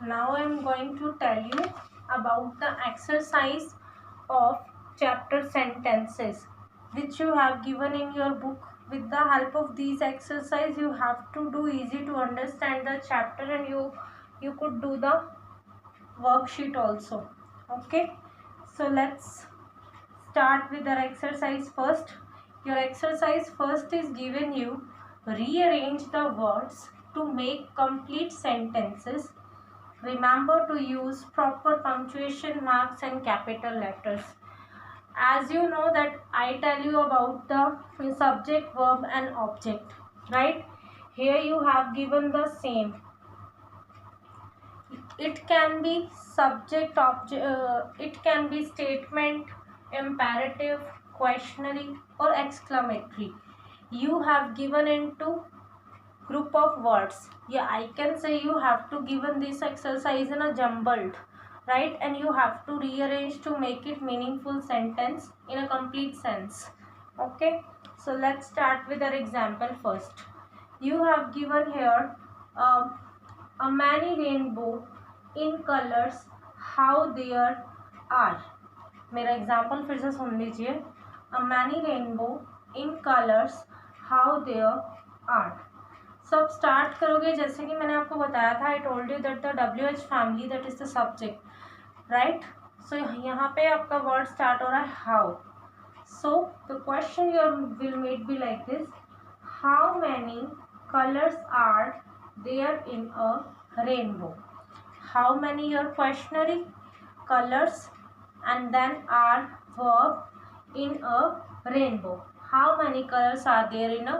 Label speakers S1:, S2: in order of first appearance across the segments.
S1: Now I am going to tell you about the exercise of chapter sentences which you have given in your book. With the help of these exercise you have to do easy to understand the chapter, and you could do the worksheet also. Okay, so let's start with our exercise first. Your exercise first is given you rearrange the words to make complete sentences. Remember to use proper punctuation marks and capital letters. As you know that I tell you about the subject, verb and object, right? Here you have given the same. It can be subject, object, it can be statement, imperative, questionary or exclamatory. You have given into group of words. Yeah, I can say you have to given this exercise in a jumbled, right? And you have to rearrange to make it meaningful sentence in a complete sense. Okay, so let's start with our example first. You have given here a many rainbow in colors how there are. मेरा example फिर से सुन लीजिए. A many rainbow in colors how there are. सब start करोगे जैसे कि मैंने आपको बताया था. I told you that the WH family that is the subject, right. So यहाँ पे आपका वर्ड स्टार्ट हो रहा है how. So the question your will made be like this. How many colors are there in a rainbow. How many your questionary, colors, and then are verb in a rainbow. How many colors are there in a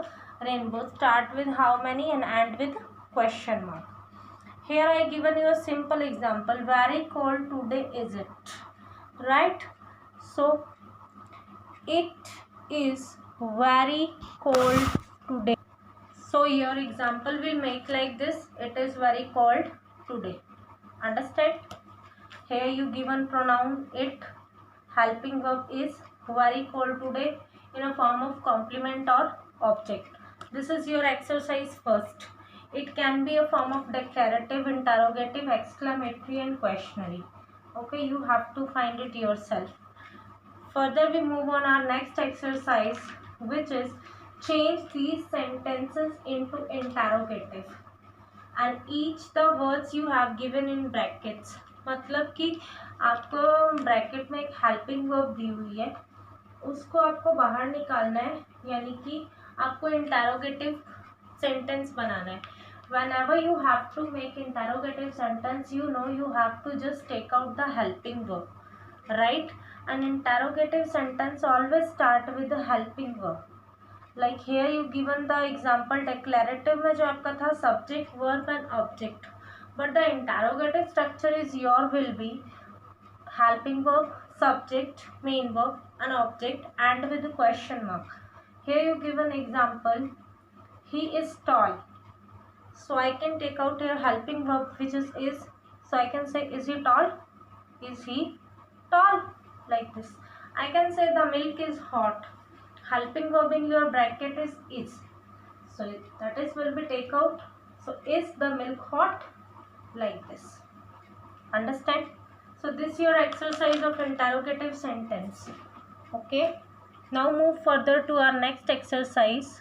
S1: rainbow? Start with how many and end with question mark. Here I given you a simple example. Very cold today is it, right? So it is very cold today. So your example will make like this. It is very cold today. Understand? Here you given pronoun it. Helping verb is very cold today in a form of complement or object. This is your exercise first. It can be a form of declarative, interrogative, exclamatory and questionary. Okay, you have to find it yourself. Further we move on our next exercise, which is change these sentences into interrogative and each the words you have given in brackets. मतलब कि आपको bracket में एक helping verb दी हुई है, उसको आपको बाहर निकालना है, यानी कि आपको इंटरोगेटिव सेंटेंस बनाना है. whenever you have to make interrogative sentence, you know you have to just take out the helping verb, right? An interrogative sentence always start with the helping verb. Like here you given the example declarative में जो आपका था subject, verb and object, but the interrogative structure is your will be helping verb, subject, main verb and object and with the question mark. Here you give an example, he is tall. So I can take out here helping verb which is. So I can say is he tall? Is he tall? Like this. I can say the milk is hot. Helping verb in your bracket is. So that is will be take out. So is the milk hot? Like this. Understand? So this your exercise of interrogative sentence. Okay. Now move further to our next exercise.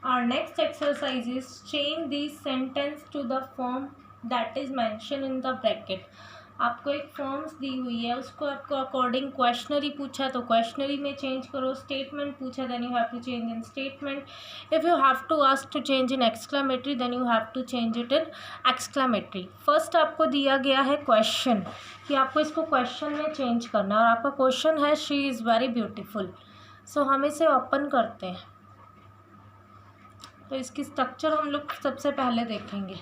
S1: Our next exercise is change this sentence to the form that is mentioned in the bracket. आपको एक forms दी हुई है, उसको आपको according questionnaire पूछा तो questionnaire में change करो. स्टेटमेंट पूछा then you have to change in statement. If you have to ask to change in exclamatory then you have to change it in exclamatory. First आपको दिया गया है क्वेश्चन कि आपको इसको क्वेश्चन में चेंज करना है और आपका क्वेश्चन है शी इज़ वेरी ब्यूटीफुल. सो हम इसे ओपन करते हैं. तो इसकी स्ट्रक्चर हम लोग सबसे पहले देखेंगे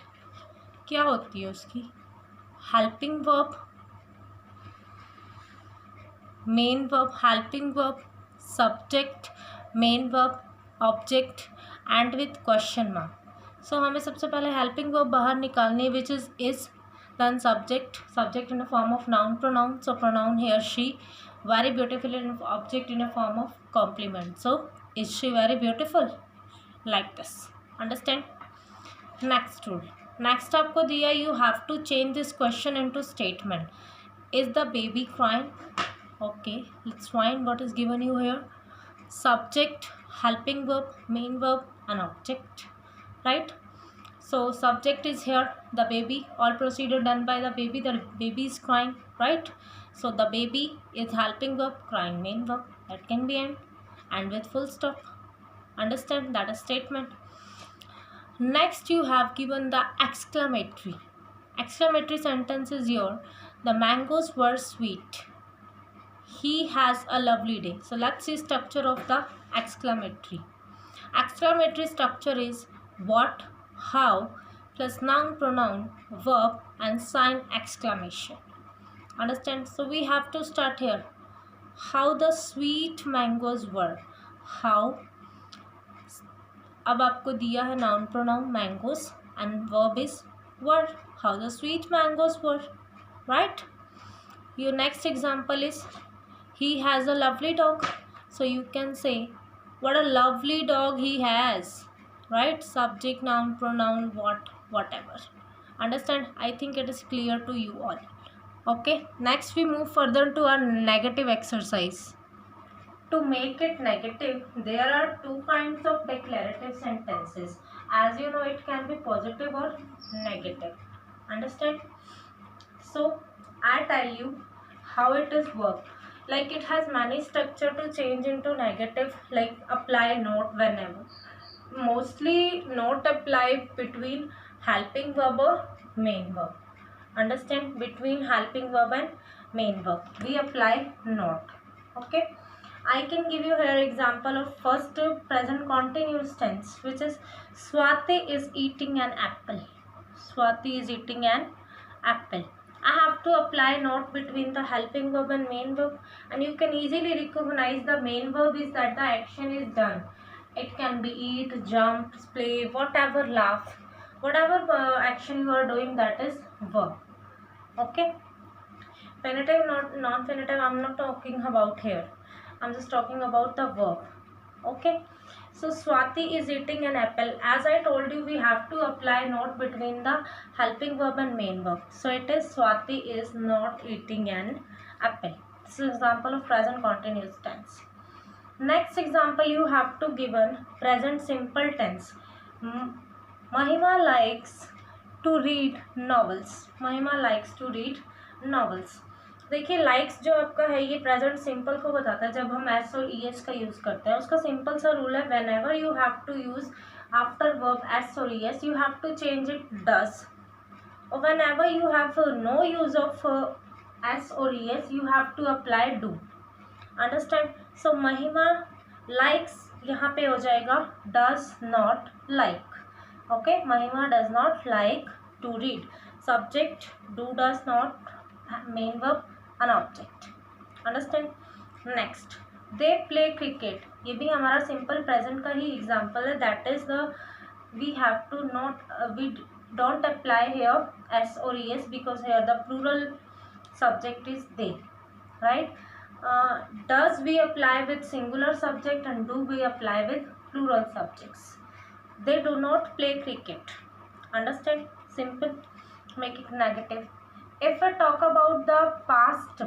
S1: क्या होती है उसकी. Helping verb, main verb, helping verb, subject, main verb, object and with question mark. So हमें सबसे पहले हेल्पिंग वर्ब बाहर निकालनी है which is then subject in a form of noun pronoun. So pronoun here she, very beautiful in object in a form of complement. So is she very beautiful? Like this. Understand? Next rule. Next आपको दिया, you have to change this question into statement. Is the baby crying? Okay, let's find what is given you here. Subject, helping verb, main verb, and object, right? So subject is here, the baby. All procedure done by the baby. The baby is crying, right? So the baby is helping verb, crying main verb. That can be end with full stop. Understand? That is statement. Next you have given the exclamatory sentence is your, the mangoes were sweet, he has a lovely day. So let's see structure of the exclamatory structure is what, how, plus noun, pronoun, verb, and sign exclamation. Understand? So we have to start here. How the sweet mangoes were. How, अब आपको दिया है noun, pronoun, mangoes, and verb is were. How the sweet mangoes were, right? Your next example is, he has a lovely dog. So you can say, what a lovely dog he has, right? Subject, noun, pronoun, whatever. Understand? I think it is clear to you all. Okay, next we move further to our negative exercise. To make it negative, there are two kinds of declarative sentences. As you know, it can be positive or negative. Understand? So I tell you how it is work. Like it has many structure to change into negative, like apply note whenever. Mostly note apply between helping verb or main verb. Understand? Between helping verb and main verb we apply note. Okay, I can give you here example of first present continuous tense, which is Swati is eating an apple. Swati is eating an apple. I have to apply note between the helping verb and main verb, and you can easily recognize the main verb is that the action is done. It can be eat, jump, play, whatever, laugh, whatever action you are doing, that is verb. Okay, Penitive, not non-penitive, I'm not talking about here. I'm just talking about the verb. Okay, so Swati is eating an apple. As I told you, we have to apply note between the helping verb and main verb. So it is Swati is not eating an apple. This is example of present continuous tense. Next example, you have to given present simple tense. Mahima likes to read novels. Mahima likes to read novels. देखिए likes जो आपका है ये present simple को बताता है. जब हम एस और ई एस का यूज़ करते हैं उसका सिंपल सा रूल है, whenever you have to use after verb S और E S you have to change it does, और whenever you have no use of S और E S you have to apply do. Understand? So Mahima likes यहाँ पे हो जाएगा does not like. Okay, Mahima does not like to read. Subject do, does not, main verb, an object. Understand? Next, they play cricket. ये भी हमारा simple present का ही example है. That is the we have to not we don't apply here s or es because here the plural subject is they, right? Does we apply with singular subject and do we apply with plural subjects. They do not play cricket. Understand? Simple. Make it negative. If we talk about the past,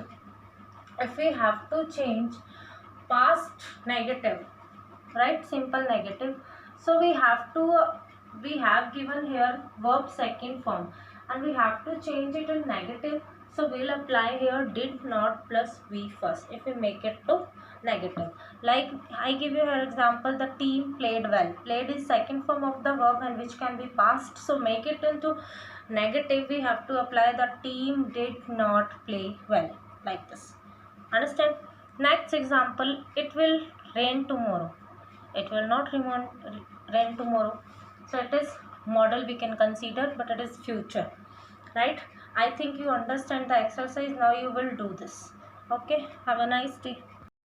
S1: if we have to change past negative, right, simple negative, so we have given here verb second form and we have to change it in negative. So we'll apply here did not plus we first if we make it to negative. Like I give you an example, the team played well. Played is second form of the verb and which can be past, so make it into negative. We have to apply the team did not play well, like this. Understand? Next example, it will rain tomorrow. It will not rain tomorrow, so it is model we can consider, but it is future, right? I think you understand the exercise. Now you will do this. Okay, have a nice day.